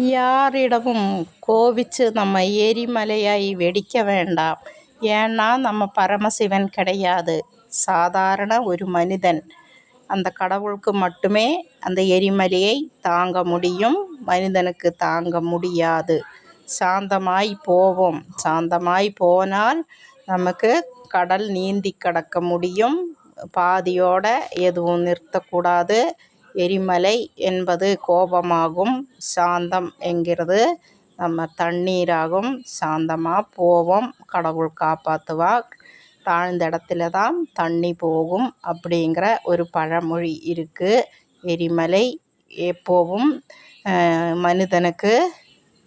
யாரிடமும் கோபிச்சு நம்ம எரிமலையாய் வெடிக்க வேண்டாம். ஏன்னா நம்ம பரமசிவன் கிடையாது, சாதாரண ஒரு மனிதன். அந்த கடவுளுக்கு மட்டுமே அந்த எரிமலையை தாங்க முடியும், மனிதனுக்கு தாங்க முடியாது. சாந்தமாய் போவோம். சாந்தமாய் போனால் நமக்கு கடல் நீந்தி கடக்க முடியும். பாதியோட எதுவும் நிறுத்தக்கூடாது. எரிமலை என்பது கோபமாகும், சாந்தம் என்கிறது நம்ம தண்ணீராகும். சாந்தமாக போவோம், கடவுள் காப்பாற்றுவார். தாழ்ந்த இடத்துல தான் தண்ணி போகும் அப்படிங்கிற ஒரு பழமொழி இருக்குது. எரிமலை எப்போவும் மனிதனுக்கு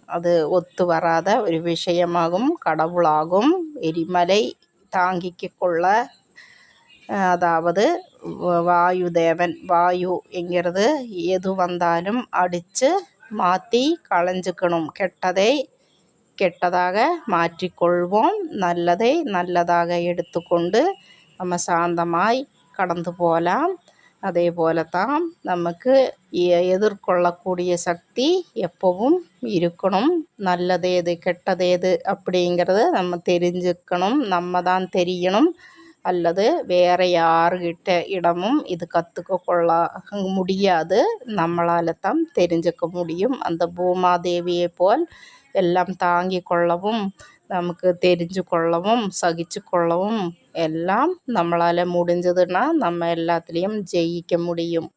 அது ஒத்து வராத ஒரு விஷயமாகும், கடவுளாகும். எரிமலை தாங்கிக்க கொள்ள, அதாவது வாயு தேவன், வாயு என்கிறது எது வந்தாலும் அடித்து மாற்றி களைஞ்சிக்கணும். கெட்டதை கெட்டதாக மாற்றிக்கொள்வோம், நல்லதை நல்லதாக எடுத்துக்கொண்டு நம்ம சாந்தமாய் கடந்து போகலாம். அதே போல தான் நமக்கு எதிர்கொள்ளக்கூடிய சக்தி எப்பவும் இருக்கணும். நல்லதேது கெட்டதேது அப்படிங்கிறத நம்ம தெரிஞ்சுக்கணும், நம்ம தான் தெரியணும். அல்லது வேறு யாருக்கிட்ட இடமும் இது கற்றுக்க கொள்ள முடியாது, நம்மளால் தான் தெரிஞ்சுக்க முடியும். அந்த பூமாதேவியை போல் எல்லாம் தாங்கி கொள்ளவும், நமக்கு தெரிஞ்சு கொள்ளவும், சகிச்சு கொள்ளவும் எல்லாம் நம்மளால் முடிஞ்சதுன்னா நம்ம எல்லாத்துலேயும் ஜெயிக்க முடியும்.